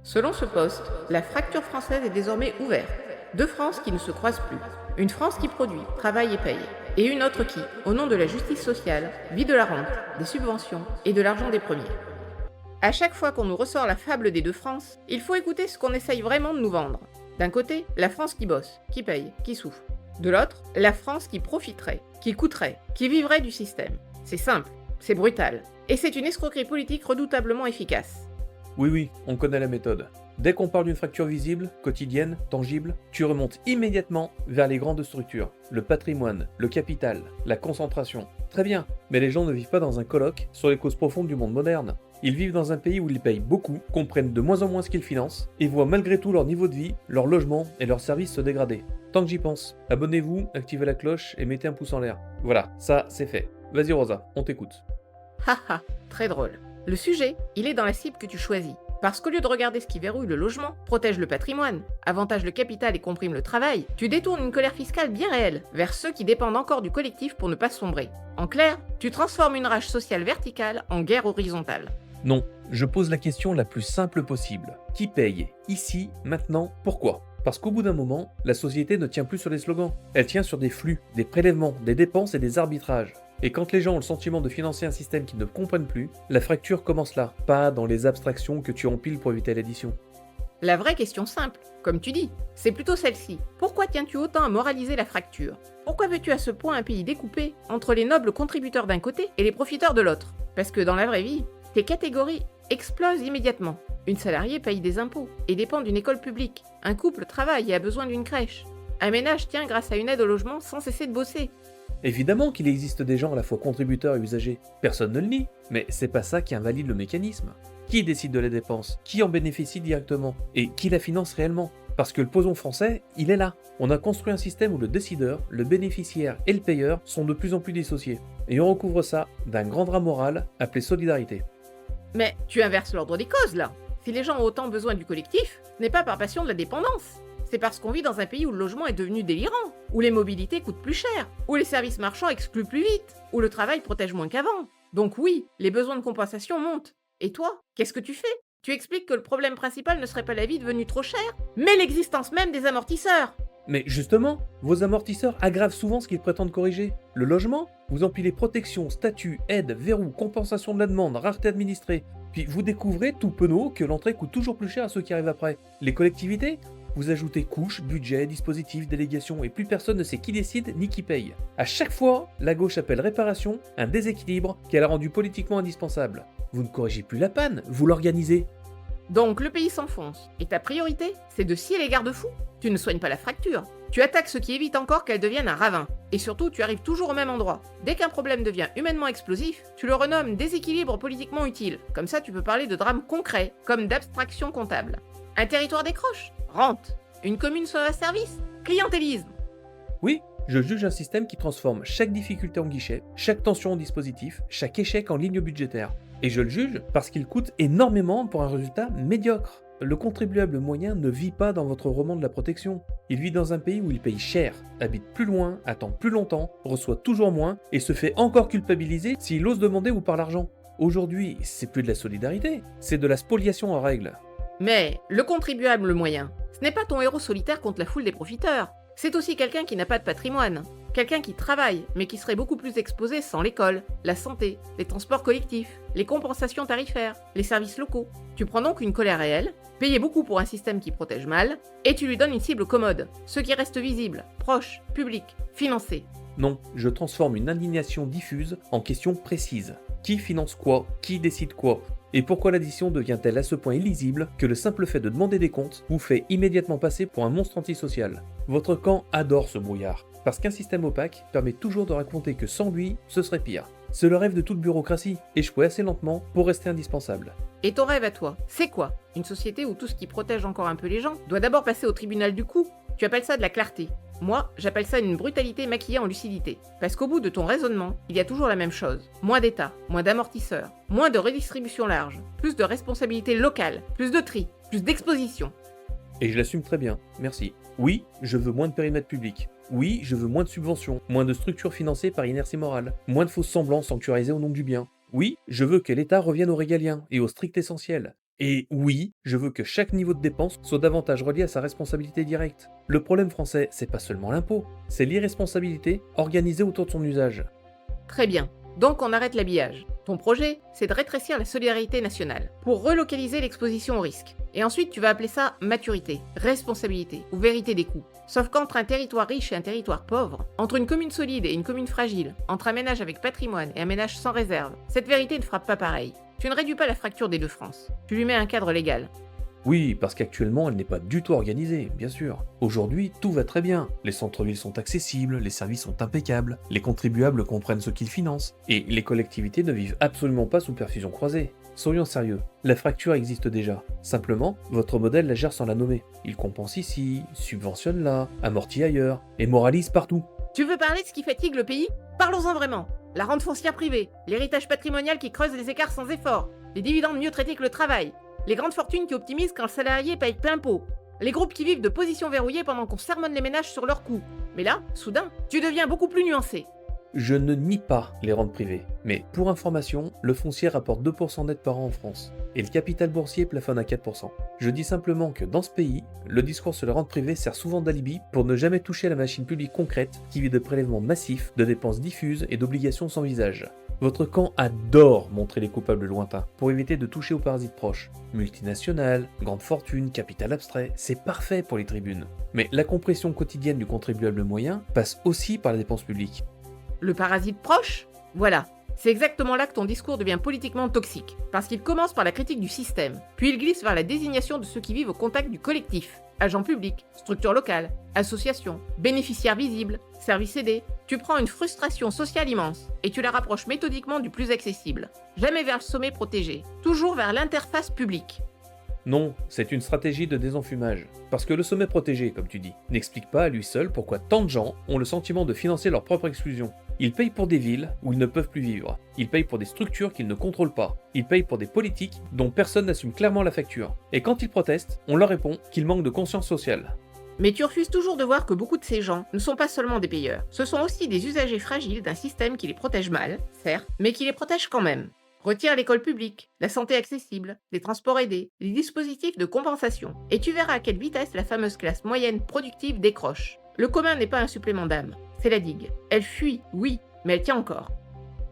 Selon ce poste, la fracture française est désormais ouverte. Deux France qui ne se croisent plus. Une France qui produit, travaille et paye. Et une autre qui, au nom de la justice sociale, vit de la rente, des subventions et de l'argent des premiers. À chaque fois qu'on nous ressort la fable des deux France, il faut écouter ce qu'on essaye vraiment de nous vendre. D'un côté, la France qui bosse, qui paye, qui souffre. De l'autre, la France qui profiterait, qui coûterait, qui vivrait du système. C'est simple, c'est brutal. Et c'est une escroquerie politique redoutablement efficace. Oui, on connaît la méthode. Dès qu'on parle d'une fracture visible, quotidienne, tangible, tu remontes immédiatement vers les grandes structures. Le patrimoine, le capital, la concentration. Très bien, mais les gens ne vivent pas dans un colloque sur les causes profondes du monde moderne. Ils vivent dans un pays où ils payent beaucoup, comprennent de moins en moins ce qu'ils financent, et voient malgré tout leur niveau de vie, leur logement et leurs services se dégrader. Tant que j'y pense, abonnez-vous, activez la cloche et mettez un pouce en l'air. Voilà, ça c'est fait. Vas-y Rosa, on t'écoute. Haha, très drôle. Le sujet, il est dans la cible que tu choisis. Parce qu'au lieu de regarder ce qui verrouille le logement, protège le patrimoine, avantage le capital et comprime le travail, tu détournes une colère fiscale bien réelle vers ceux qui dépendent encore du collectif pour ne pas sombrer. En clair, tu transformes une rage sociale verticale en guerre horizontale. Non, je pose la question la plus simple possible. Qui paye? Ici, maintenant, pourquoi? Parce qu'au bout d'un moment, la société ne tient plus sur les slogans. Elle tient sur des flux, des prélèvements, des dépenses et des arbitrages. Et quand les gens ont le sentiment de financer un système qu'ils ne comprennent plus, la fracture commence là, pas dans les abstractions que tu empiles pour éviter l'addition. La vraie question simple, comme tu dis, c'est plutôt celle-ci. Pourquoi tiens-tu autant à moraliser la fracture? Pourquoi veux-tu à ce point un pays découpé entre les nobles contributeurs d'un côté et les profiteurs de l'autre? Parce que dans la vraie vie, tes catégories explosent immédiatement. Une salariée paye des impôts et dépend d'une école publique. Un couple travaille et a besoin d'une crèche. Un ménage tient grâce à une aide au logement sans cesser de bosser. Évidemment qu'il existe des gens à la fois contributeurs et usagers, personne ne le nie, mais c'est pas ça qui invalide le mécanisme. Qui décide de la dépense? Qui en bénéficie directement? Et qui la finance réellement? Parce que le poison français, il est là. On a construit un système où le décideur, le bénéficiaire et le payeur sont de plus en plus dissociés. Et on recouvre ça d'un grand drame moral appelé solidarité. Mais tu inverses l'ordre des causes là. Si les gens ont autant besoin du collectif, ce n'est pas par passion de la dépendance. C'est parce qu'on vit dans un pays où le logement est devenu délirant, où les mobilités coûtent plus cher, où les services marchands excluent plus vite, où le travail protège moins qu'avant. Donc oui, les besoins de compensation montent. Et toi, qu'est-ce que tu fais? Tu expliques que le problème principal ne serait pas la vie devenue trop chère, mais l'existence même des amortisseurs. Mais justement, vos amortisseurs aggravent souvent ce qu'ils prétendent corriger. Le logement, vous empilez protection, statut, aide, verrou, compensation de la demande, rareté administrée. Puis vous découvrez tout penaud que l'entrée coûte toujours plus cher à ceux qui arrivent après. Les collectivités, vous ajoutez couches, budget, dispositifs, délégation, et plus personne ne sait qui décide ni qui paye. À chaque fois, la gauche appelle réparation un déséquilibre qu'elle a rendu politiquement indispensable. Vous ne corrigez plus la panne, vous l'organisez. Donc le pays s'enfonce. Et ta priorité, c'est de scier les garde-fous. Tu ne soignes pas la fracture. Tu attaques ce qui évite encore qu'elle devienne un ravin. Et surtout, tu arrives toujours au même endroit. Dès qu'un problème devient humainement explosif, tu le renommes déséquilibre politiquement utile. Comme ça, tu peux parler de drame concret, comme d'abstraction comptable. Un territoire décroche? Rente. Une commune sans service? Clientélisme. Oui, je juge un système qui transforme chaque difficulté en guichet, chaque tension en dispositif, chaque échec en ligne budgétaire. Et je le juge parce qu'il coûte énormément pour un résultat médiocre. Le contribuable moyen ne vit pas dans votre roman de la protection. Il vit dans un pays où il paye cher, habite plus loin, attend plus longtemps, reçoit toujours moins et se fait encore culpabiliser s'il ose demander ou par l'argent. Aujourd'hui, c'est plus de la solidarité, c'est de la spoliation en règle. Mais le contribuable moyen, ce n'est pas ton héros solitaire contre la foule des profiteurs. C'est aussi quelqu'un qui n'a pas de patrimoine. Quelqu'un qui travaille, mais qui serait beaucoup plus exposé sans l'école, la santé, les transports collectifs, les compensations tarifaires, les services locaux. Tu prends donc une colère réelle, payée beaucoup pour un système qui protège mal, et tu lui donnes une cible commode, ceux qui restent visibles, proches, publics, financés. Non, je transforme une indignation diffuse en question précise. Qui finance quoi? Qui décide quoi? Et pourquoi l'addition devient-elle à ce point illisible que le simple fait de demander des comptes vous fait immédiatement passer pour un monstre antisocial? Votre camp adore ce brouillard, parce qu'un système opaque permet toujours de raconter que sans lui, ce serait pire. C'est le rêve de toute bureaucratie, échouer assez lentement pour rester indispensable. Et ton rêve à toi, c'est quoi? Une société où tout ce qui protège encore un peu les gens doit d'abord passer au tribunal du coup. Tu appelles ça de la clarté. Moi, j'appelle ça une brutalité maquillée en lucidité. Parce qu'au bout de ton raisonnement, il y a toujours la même chose. Moins d'État, moins d'amortisseurs, moins de redistribution large, plus de responsabilité locale, plus de tri, plus d'exposition. Et je l'assume très bien, merci. Oui, je veux moins de périmètre public. Oui, je veux moins de subventions, moins de structures financées par inertie morale, moins de fausses semblants sanctuarisées au nom du bien. Oui, je veux que l'État revienne au régalien et au strict essentiel. Et oui, je veux que chaque niveau de dépense soit davantage relié à sa responsabilité directe. Le problème français, c'est pas seulement l'impôt, c'est l'irresponsabilité organisée autour de son usage. Très bien. Donc on arrête l'habillage. Ton projet, c'est de rétrécir la solidarité nationale pour relocaliser l'exposition au risque. Et ensuite, tu vas appeler ça maturité, responsabilité ou vérité des coûts. Sauf qu'entre un territoire riche et un territoire pauvre, entre une commune solide et une commune fragile, entre un ménage avec patrimoine et un ménage sans réserve, cette vérité ne frappe pas pareil. Tu ne réduis pas la fracture des deux France. Tu lui mets un cadre légal. Oui, parce qu'actuellement, elle n'est pas du tout organisée, bien sûr. Aujourd'hui, tout va très bien. Les centres-villes sont accessibles, les services sont impeccables, les contribuables comprennent ce qu'ils financent, et les collectivités ne vivent absolument pas sous perfusion croisée. Soyons sérieux, la fracture existe déjà. Simplement, votre modèle la gère sans la nommer. Il compense ici, subventionne là, amortit ailleurs, et moralise partout. Tu veux parler de ce qui fatigue le pays? Parlons-en vraiment. La rente foncière privée, l'héritage patrimonial qui creuse les écarts sans effort, les dividendes mieux traités que le travail, les grandes fortunes qui optimisent quand le salarié paye plein pot, les groupes qui vivent de positions verrouillées pendant qu'on sermonne les ménages sur leurs coûts. Mais là, soudain, tu deviens beaucoup plus nuancé. Je ne nie pas les rentes privées, mais pour information, le foncier rapporte 2% net par an en France, et le capital boursier plafonne à 4%. Je dis simplement que dans ce pays, le discours sur les rentes privées sert souvent d'alibi pour ne jamais toucher à la machine publique concrète qui vit de prélèvements massifs, de dépenses diffuses et d'obligations sans visage. Votre camp adore montrer les coupables lointains, pour éviter de toucher aux parasites proches. Multinationales, grandes fortunes, capital abstrait, c'est parfait pour les tribunes. Mais la compression quotidienne du contribuable moyen passe aussi par la dépense publique. Le parasite proche? Voilà. C'est exactement là que ton discours devient politiquement toxique, parce qu'il commence par la critique du système, puis il glisse vers la désignation de ceux qui vivent au contact du collectif. Agents publics, structures locales, associations, bénéficiaires visibles, services aidés. Tu prends une frustration sociale immense et tu la rapproches méthodiquement du plus accessible. Jamais vers le sommet protégé, toujours vers l'interface publique. Non, c'est une stratégie de désenfumage. Parce que le sommet protégé, comme tu dis, n'explique pas à lui seul pourquoi tant de gens ont le sentiment de financer leur propre exclusion. Ils payent pour des villes où ils ne peuvent plus vivre. Ils payent pour des structures qu'ils ne contrôlent pas. Ils payent pour des politiques dont personne n'assume clairement la facture. Et quand ils protestent, on leur répond qu'ils manquent de conscience sociale. Mais tu refuses toujours de voir que beaucoup de ces gens ne sont pas seulement des payeurs. Ce sont aussi des usagers fragiles d'un système qui les protège mal, certes, mais qui les protège quand même. Retire l'école publique, la santé accessible, les transports aidés, les dispositifs de compensation. Et tu verras à quelle vitesse la fameuse classe moyenne productive décroche. Le commun n'est pas un supplément d'âme, c'est la digue. Elle fuit, oui, mais elle tient encore.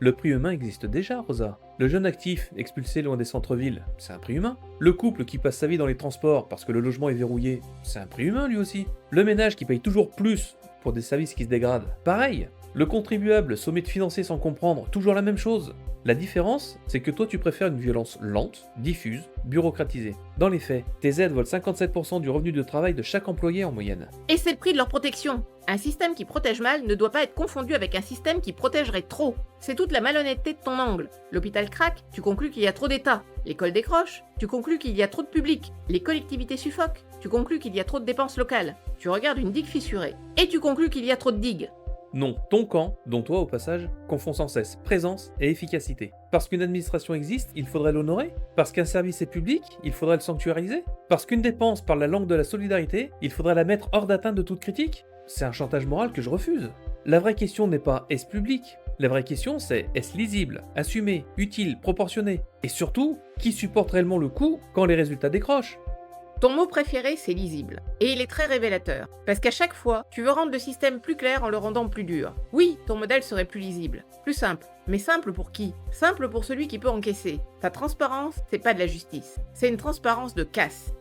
Le prix humain existe déjà, Rosa. Le jeune actif, expulsé loin des centres-villes, c'est un prix humain. Le couple qui passe sa vie dans les transports parce que le logement est verrouillé, c'est un prix humain lui aussi. Le ménage qui paye toujours plus pour des services qui se dégradent, pareil. Le contribuable sommé de financer sans comprendre, toujours la même chose. La différence, c'est que toi tu préfères une violence lente, diffuse, bureaucratisée. Dans les faits, tes aides volent 57% du revenu de travail de chaque employé en moyenne. Et c'est le prix de leur protection. Un système qui protège mal ne doit pas être confondu avec un système qui protégerait trop. C'est toute la malhonnêteté de ton angle. L'hôpital craque, tu conclus qu'il y a trop d'État. L'école décroche, tu conclus qu'il y a trop de public. Les collectivités suffoquent, tu conclus qu'il y a trop de dépenses locales. Tu regardes une digue fissurée, et tu conclus qu'il y a trop de digues. Non, ton camp, dont toi au passage, confond sans cesse présence et efficacité. Parce qu'une administration existe, il faudrait l'honorer. Parce qu'un service est public, il faudrait le sanctuariser. Parce qu'une dépense parle la langue de la solidarité, il faudrait la mettre hors d'atteinte de toute critique. C'est un chantage moral que je refuse. La vraie question n'est pas est-ce public? La vraie question c'est est-ce lisible, assumé, utile, proportionné? Et surtout, qui supporte réellement le coût quand les résultats décrochent? Ton mot préféré, c'est lisible. Et il est très révélateur. Parce qu'à chaque fois, tu veux rendre le système plus clair en le rendant plus dur. Oui, ton modèle serait plus lisible, plus simple. Mais simple pour qui? Simple pour celui qui peut encaisser. Ta transparence, c'est pas de la justice. C'est une transparence de casse.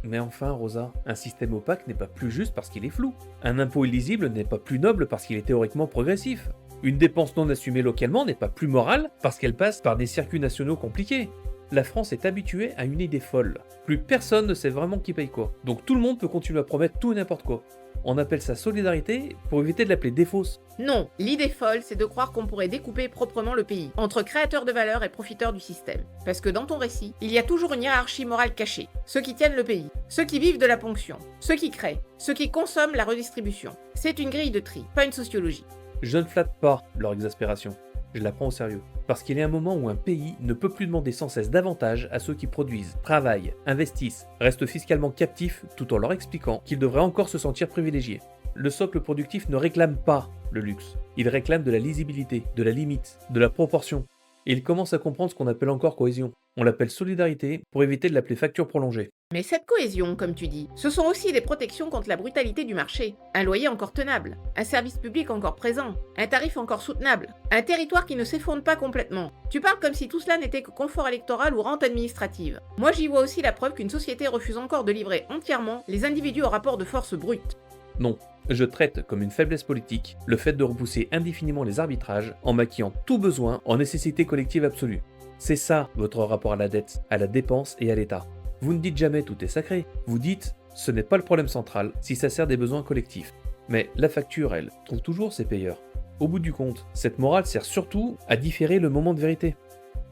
Mais enfin, Rosa, un système opaque n'est pas plus juste parce qu'il est flou. Un impôt illisible n'est pas plus noble parce qu'il est théoriquement progressif. Une dépense non assumée localement n'est pas plus morale parce qu'elle passe par des circuits nationaux compliqués. La France est habituée à une idée folle. Plus personne ne sait vraiment qui paye quoi. Donc tout le monde peut continuer à promettre tout et n'importe quoi. On appelle ça solidarité pour éviter de l'appeler défausse. Non, l'idée folle, c'est de croire qu'on pourrait découper proprement le pays, entre créateurs de valeur et profiteurs du système. Parce que dans ton récit, il y a toujours une hiérarchie morale cachée. Ceux qui tiennent le pays, ceux qui vivent de la ponction, ceux qui créent, ceux qui consomment la redistribution. C'est une grille de tri, pas une sociologie. Je ne flatte pas leur exaspération. Je la prends au sérieux. Parce qu'il y a un moment où un pays ne peut plus demander sans cesse davantage à ceux qui produisent, travaillent, investissent, restent fiscalement captifs tout en leur expliquant qu'ils devraient encore se sentir privilégiés. Le socle productif ne réclame pas le luxe. Il réclame de la lisibilité, de la limite, de la proportion. Et il commence à comprendre ce qu'on appelle encore cohésion. On l'appelle solidarité pour éviter de l'appeler facture prolongée. Mais cette cohésion, comme tu dis, ce sont aussi des protections contre la brutalité du marché. Un loyer encore tenable, un service public encore présent, un tarif encore soutenable, un territoire qui ne s'effondre pas complètement. Tu parles comme si tout cela n'était que confort électoral ou rente administrative. Moi j'y vois aussi la preuve qu'une société refuse encore de livrer entièrement les individus au rapport de force brut. Non, je traite comme une faiblesse politique le fait de repousser indéfiniment les arbitrages en maquillant tout besoin en nécessité collective absolue. C'est ça votre rapport à la dette, à la dépense et à l'État. Vous ne dites jamais tout est sacré, vous dites ce n'est pas le problème central si ça sert des besoins collectifs. Mais la facture, elle, trouve toujours ses payeurs. Au bout du compte, cette morale sert surtout à différer le moment de vérité.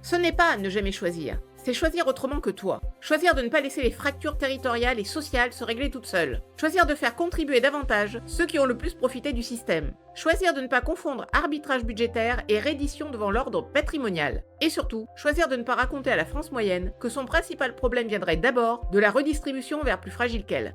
Ce n'est pas ne jamais choisir, c'est choisir autrement que toi. Choisir de ne pas laisser les fractures territoriales et sociales se régler toutes seules. Choisir de faire contribuer davantage ceux qui ont le plus profité du système. Choisir de ne pas confondre arbitrage budgétaire et reddition devant l'ordre patrimonial. Et surtout, choisir de ne pas raconter à la France moyenne que son principal problème viendrait d'abord de la redistribution vers plus fragiles qu'elle.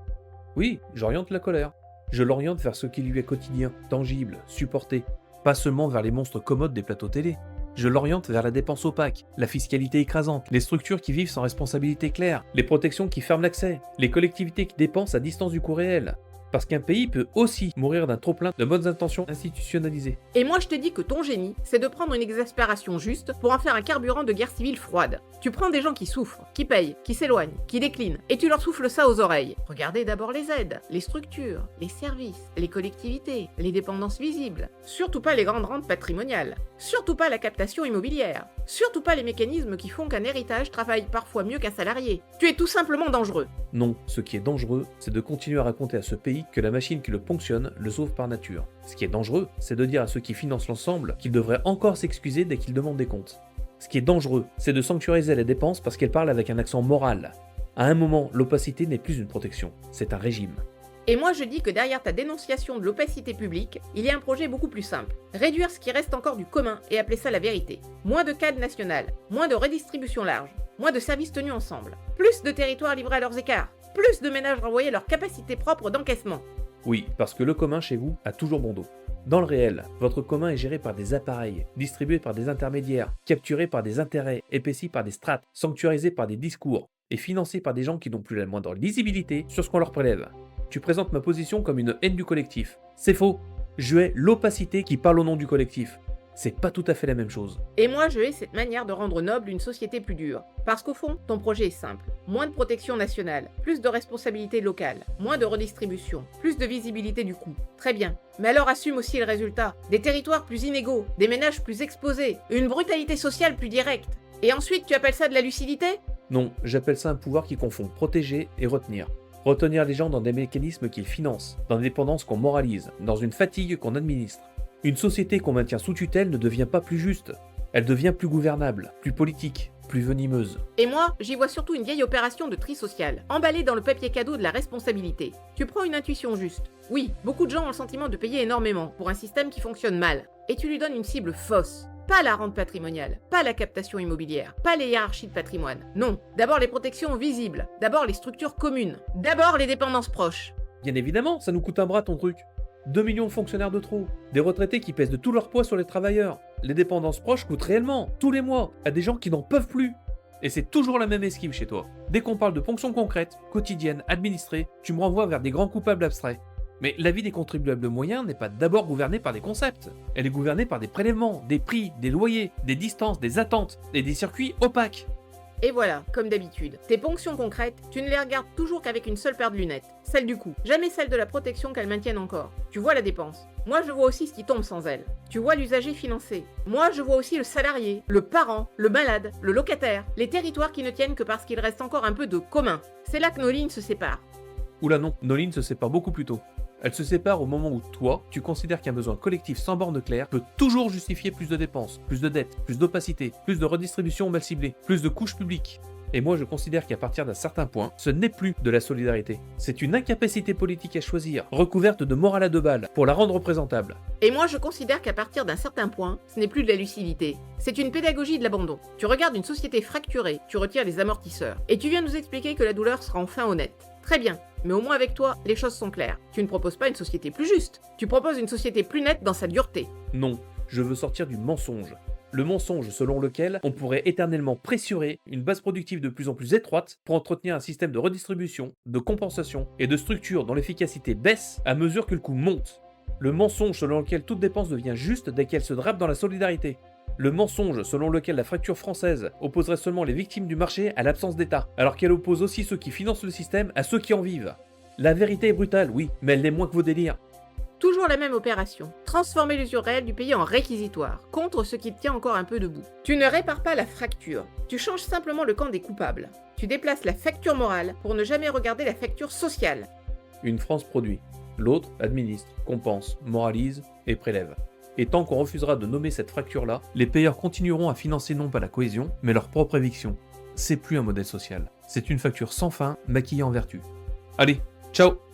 Oui, j'oriente la colère. Je l'oriente vers ce qui lui est quotidien, tangible, supporté. Pas seulement vers les monstres commodes des plateaux télé. Je l'oriente vers la dépense opaque, la fiscalité écrasante, les structures qui vivent sans responsabilité claire, les protections qui ferment l'accès, les collectivités qui dépensent à distance du coût réel. Parce qu'un pays peut aussi mourir d'un trop-plein de bonnes intentions institutionnalisées. Et moi je te dis que ton génie, c'est de prendre une exaspération juste pour en faire un carburant de guerre civile froide. Tu prends des gens qui souffrent, qui payent, qui s'éloignent, qui déclinent, et tu leur souffles ça aux oreilles. Regardez d'abord les aides, les structures, les services, les collectivités, les dépendances visibles. Surtout pas les grandes rentes patrimoniales. Surtout pas la captation immobilière. Surtout pas les mécanismes qui font qu'un héritage travaille parfois mieux qu'un salarié. Tu es tout simplement dangereux. Non, ce qui est dangereux, c'est de continuer à raconter à ce pays que la machine qui le ponctionne le sauve par nature. Ce qui est dangereux, c'est de dire à ceux qui financent l'ensemble qu'ils devraient encore s'excuser dès qu'ils demandent des comptes. Ce qui est dangereux, c'est de sanctuariser les dépenses parce qu'elles parlent avec un accent moral. À un moment, l'opacité n'est plus une protection, c'est un régime. Et moi je dis que derrière ta dénonciation de l'opacité publique, il y a un projet beaucoup plus simple. Réduire ce qui reste encore du commun et appeler ça la vérité. Moins de cadres nationales, moins de redistribution large, moins de services tenus ensemble, plus de territoires livrés à leurs écarts, plus de ménages renvoyés à leur capacité propre d'encaissement. Oui, parce que le commun chez vous a toujours bon dos. Dans le réel, votre commun est géré par des appareils, distribué par des intermédiaires, capturé par des intérêts, épaissi par des strates, sanctuarisé par des discours, et financé par des gens qui n'ont plus la moindre lisibilité sur ce qu'on leur prélève. Tu présentes ma position comme une haine du collectif. C'est faux. Je hais l'opacité qui parle au nom du collectif. C'est pas tout à fait la même chose. Et moi je hais cette manière de rendre noble une société plus dure. Parce qu'au fond, ton projet est simple. Moins de protection nationale, plus de responsabilité locale, moins de redistribution, plus de visibilité du coût. Très bien. Mais alors assume aussi le résultat. Des territoires plus inégaux, des ménages plus exposés, une brutalité sociale plus directe. Et ensuite tu appelles ça de la lucidité ? Non, j'appelle ça un pouvoir qui confond protéger et retenir. Retenir les gens dans des mécanismes qu'ils financent, dans des dépendances qu'on moralise, dans une fatigue qu'on administre. Une société qu'on maintient sous tutelle ne devient pas plus juste. Elle devient plus gouvernable, plus politique, plus venimeuse. Et moi, j'y vois surtout une vieille opération de tri social, emballée dans le papier cadeau de la responsabilité. Tu prends une intuition juste. Oui, beaucoup de gens ont le sentiment de payer énormément pour un système qui fonctionne mal. Et tu lui donnes une cible fausse. Pas la rente patrimoniale, pas la captation immobilière, pas les hiérarchies de patrimoine. Non, d'abord les protections visibles, d'abord les structures communes, d'abord les dépendances proches. Bien évidemment, ça nous coûte un bras ton truc. 2 millions de fonctionnaires de trop, des retraités qui pèsent de tout leur poids sur les travailleurs. Les dépendances proches coûtent réellement, tous les mois, à des gens qui n'en peuvent plus. Et c'est toujours la même esquive chez toi. Dès qu'on parle de ponctions concrètes, quotidiennes, administrées, tu me renvoies vers des grands coupables abstraits. Mais la vie des contribuables moyens n'est pas d'abord gouvernée par des concepts. Elle est gouvernée par des prélèvements, des prix, des loyers, des distances, des attentes et des circuits opaques. Et voilà, comme d'habitude, tes ponctions concrètes, tu ne les regardes toujours qu'avec une seule paire de lunettes, celle du coût, jamais celle de la protection qu'elles maintiennent encore. Tu vois la dépense. Moi je vois aussi ce qui tombe sans elle. Tu vois l'usager financé. Moi je vois aussi le salarié, le parent, le malade, le locataire, les territoires qui ne tiennent que parce qu'il reste encore un peu de commun. C'est là que nos lignes se séparent. Oula non, nos lignes se séparent beaucoup plus tôt. Elles se séparent au moment où toi, tu considères qu'un besoin collectif sans borne claire peut toujours justifier plus de dépenses, plus de dettes, plus d'opacité, plus de redistribution mal ciblée, plus de couches publiques. Et moi je considère qu'à partir d'un certain point, ce n'est plus de la solidarité. C'est une incapacité politique à choisir, recouverte de morale à 2 balles, pour la rendre représentable. Et moi je considère qu'à partir d'un certain point, ce n'est plus de la lucidité. C'est une pédagogie de l'abandon. Tu regardes une société fracturée, tu retires les amortisseurs. Et tu viens nous expliquer que la douleur sera enfin honnête. Très bien, mais au moins avec toi, les choses sont claires. Tu ne proposes pas une société plus juste, tu proposes une société plus nette dans sa dureté. Non, je veux sortir du mensonge. Le mensonge selon lequel on pourrait éternellement pressurer une base productive de plus en plus étroite pour entretenir un système de redistribution, de compensation et de structure dont l'efficacité baisse à mesure que le coût monte. Le mensonge selon lequel toute dépense devient juste dès qu'elle se drape dans la solidarité. Le mensonge selon lequel la fracture française opposerait seulement les victimes du marché à l'absence d'État, alors qu'elle oppose aussi ceux qui financent le système à ceux qui en vivent. La vérité est brutale, oui, mais elle n'est moins que vos délires. Toujours la même opération, transformer l'usure réelle du pays en réquisitoire, contre ce qui tient encore un peu debout. Tu ne répares pas la fracture, tu changes simplement le camp des coupables. Tu déplaces la facture morale pour ne jamais regarder la facture sociale. Une France produit, l'autre administre, compense, moralise et prélève. Et tant qu'on refusera de nommer cette fracture-là, les payeurs continueront à financer non pas la cohésion, mais leur propre éviction. C'est plus un modèle social, c'est une facture sans fin maquillée en vertu. Allez, ciao!